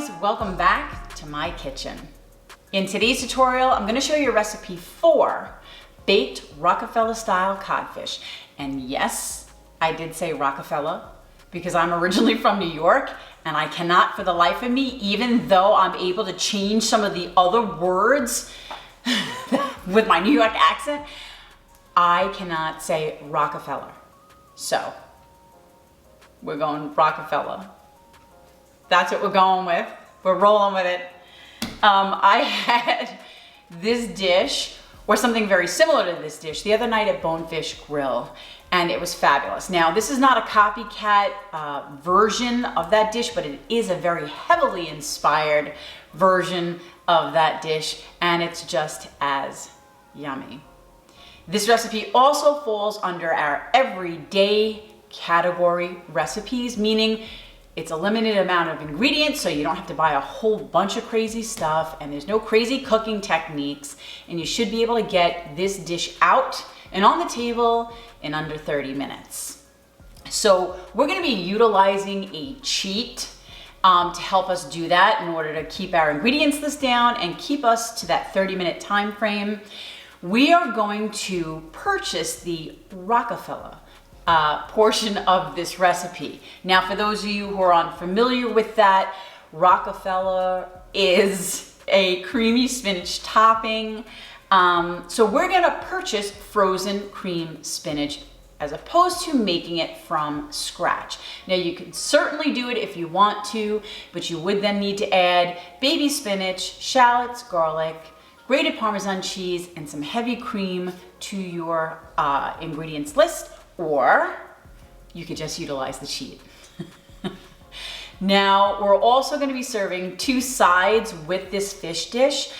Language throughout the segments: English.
guys, welcome back to my kitchen. In today's tutorial, I'm going to show you a recipe for baked Rockefeller style codfish. And yes, I did say Rockefeller because I'm originally from New York and I cannot for the life of me, even though I'm able to change some of the other words with my New York accent, I cannot say Rockefeller. So we're going Rockefeller. That's what we're going with. We're rolling with it. I had this dish, or something very similar to this dish, the other night at Bonefish Grill, and it was fabulous. Now, this is not a copycat version of that dish, but it is a very heavily inspired version of that dish, and it's just as yummy. This recipe also falls under our everyday category recipes, meaning it's a limited amount of ingredients, so you don't have to buy a whole bunch of crazy stuff, and there's no crazy cooking techniques, and you should be able to get this dish out and on the table in under 30 minutes. So we're gonna be utilizing a cheat to help us do that in order to keep our ingredients list down and keep us to that 30-minute time frame. We are going to purchase the Rockefeller portion of this recipe. Now, for those of you who are unfamiliar with that, Rockefeller is a creamy spinach topping. So we're gonna purchase frozen cream spinach as opposed to making it from scratch. Now, you can certainly do it if you want to, but you would then need to add baby spinach, shallots, garlic, grated parmesan cheese, and some heavy cream to your ingredients list, or you could just utilize the cheat. Now, we're also going to be serving two sides with this fish dish,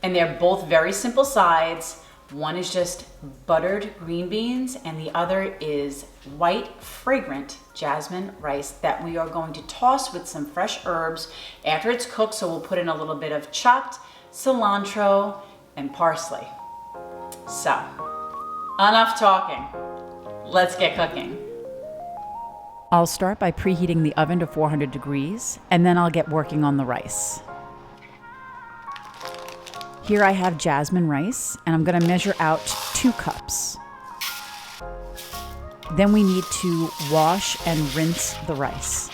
and they're both very simple sides. One is just buttered green beans, and the other is white, fragrant jasmine rice that we are going to toss with some fresh herbs after it's cooked. So we'll put in a little bit of chopped cilantro and parsley. So, enough talking. Let's get cooking. I'll start by preheating the oven to 400 degrees, and then I'll get working on the rice. Here I have jasmine rice, and I'm gonna measure out 2 cups. Then we need to wash and rinse the rice.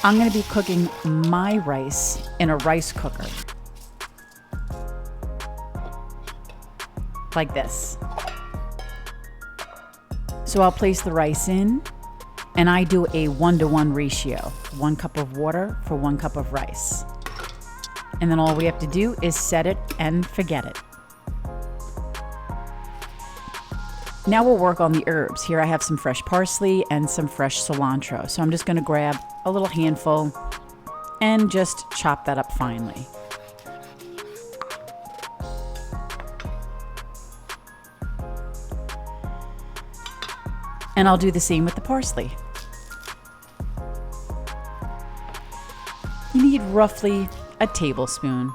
I'm gonna be cooking my rice in a rice cooker. Like this. So I'll place the rice in, and I do a 1-to-1 ratio, 1 cup of water for 1 cup of rice. And then all we have to do is set it and forget it. Now we'll work on the herbs. Here I have some fresh parsley and some fresh cilantro. So I'm just gonna grab a little handful and just chop that up finely. And I'll do the same with the parsley. You need roughly a tablespoon.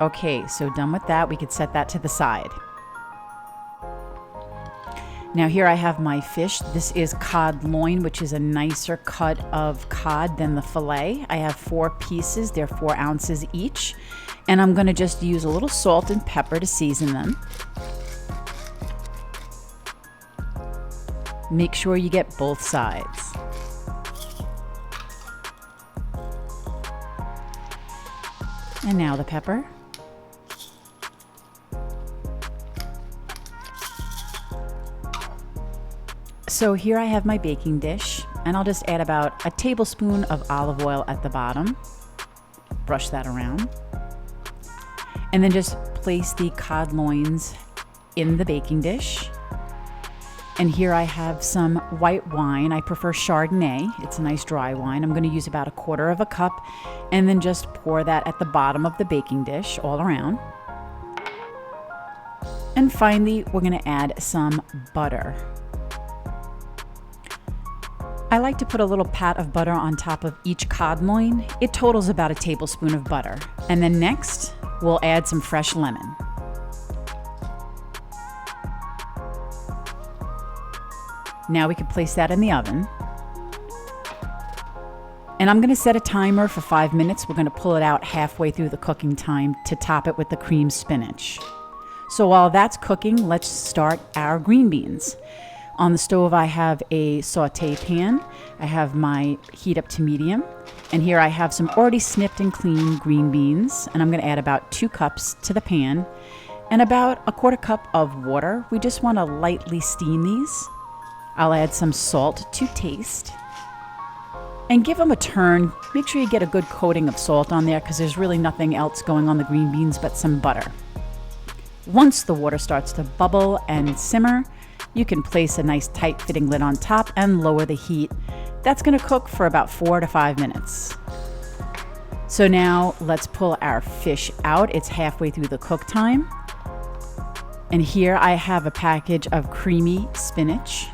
Okay, so done with that, we could set that to the side. Now here I have my fish. This is cod loin, which is a nicer cut of cod than the fillet. I have 4 pieces, they're 4 ounces each. And I'm gonna just use a little salt and pepper to season them. Make sure you get both sides. And now the pepper. So here I have my baking dish, and I'll just add about a tablespoon of olive oil at the bottom. Brush that around. And then just place the cod loins in the baking dish. And here I have some white wine. I prefer Chardonnay. It's a nice dry wine. I'm going to use about 1/4 cup and then just pour that at the bottom of the baking dish all around. And finally, we're going to add some butter. I like to put a little pat of butter on top of each cod loin. It totals about a tablespoon of butter. And then next, we'll add some fresh lemon. Now we can place that in the oven. And I'm gonna set a timer for 5 minutes. We're gonna pull it out halfway through the cooking time to top it with the creamed spinach. So while that's cooking, let's start our green beans. On the stove, I have a saute pan. I have my heat up to medium. And here I have some already snipped and cleaned green beans. And I'm gonna add about 2 cups to the pan and about 1/4 cup of water. We just wanna lightly steam these. I'll add some salt to taste. And give them a turn. Make sure you get a good coating of salt on there because there's really nothing else going on the green beans but some butter. Once the water starts to bubble and simmer, you can place a nice tight fitting lid on top and lower the heat. That's gonna cook for about 4 to 5 minutes. So now let's pull our fish out. It's halfway through the cook time. And here I have a package of creamy spinach.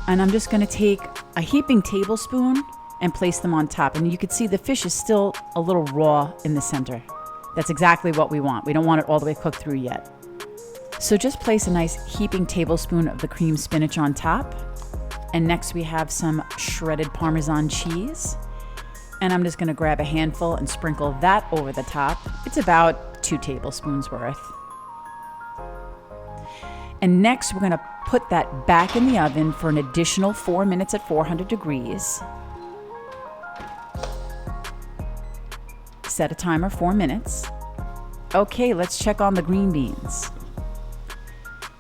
And I'm just gonna take a heaping tablespoon and place them on top. And you can see the fish is still a little raw in the center. That's exactly what we want. We don't want it all the way cooked through yet. So just place a nice heaping tablespoon of the creamed spinach on top. And next we have some shredded Parmesan cheese. And I'm just gonna grab a handful and sprinkle that over the top. It's about 2 tablespoons worth. And next we're gonna put that back in the oven for an additional 4 minutes at 400 degrees. Set a timer, 4 minutes. Okay, let's check on the green beans.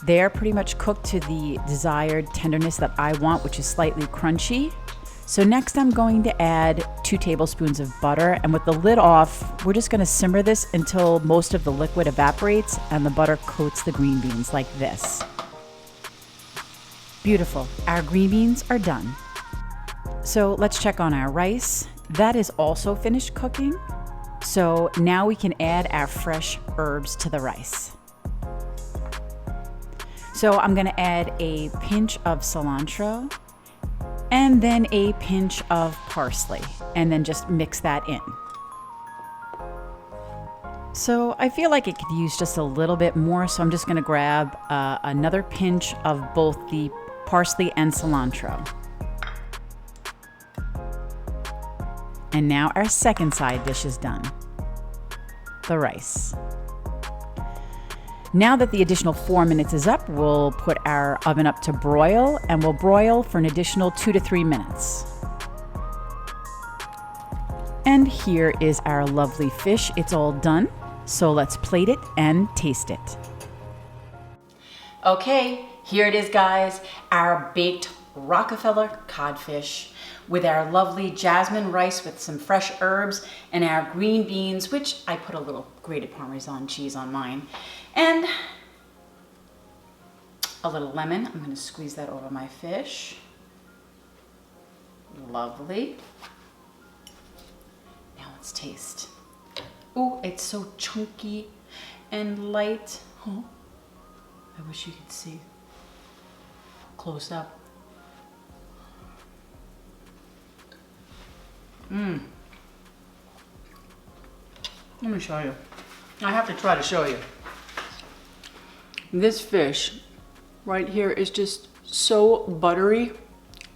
They're pretty much cooked to the desired tenderness that I want, which is slightly crunchy. So next I'm going to add 2 tablespoons of butter, and with the lid off, we're just gonna simmer this until most of the liquid evaporates and the butter coats the green beans like this. Beautiful, our green beans are done. So let's check on our rice. That is also finished cooking. So now we can add our fresh herbs to the rice. So I'm gonna add a pinch of cilantro and then a pinch of parsley, and then just mix that in. So I feel like it could use just a little bit more, so I'm just gonna grab another pinch of both the parsley and cilantro. And now our second side dish is done, the rice. Now that the additional 4 minutes is up, we'll put our oven up to broil, and we'll broil for an additional 2 to 3 minutes. And here is our lovely fish. It's all done. So let's plate it and taste it. Okay, here it is, guys. Our baked Rockefeller codfish with our lovely jasmine rice with some fresh herbs and our green beans, which I put a little grated Parmesan cheese on mine, and a little lemon. I'm gonna squeeze that over my fish. Lovely. Now let's taste. Ooh, it's so chunky and light. Oh, I wish you could see close up. Let me show you. I have to try to show you. This fish right here is just so buttery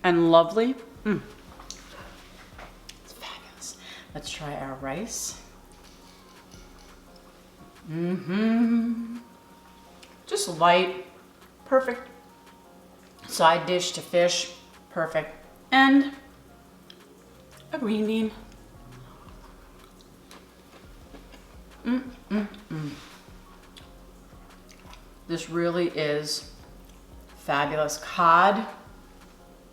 and lovely. It's fabulous. Let's try our rice. Just light, perfect side dish to fish, perfect. And a green bean. This really is fabulous. Cod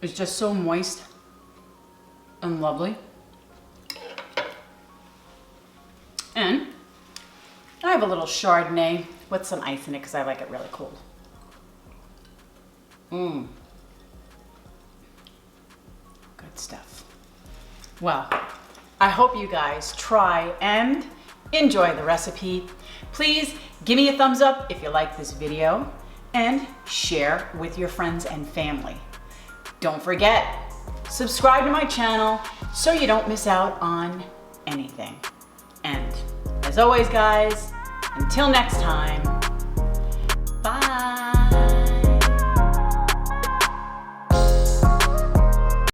is just so moist and lovely. And I have a little Chardonnay with some ice in it because I like it really cold. Good stuff. Well, I hope you guys try and enjoy the recipe. Please give me a thumbs up if you like this video and share with your friends and family. Don't forget, subscribe to my channel so you don't miss out on anything. And as always, guys, until next time, bye.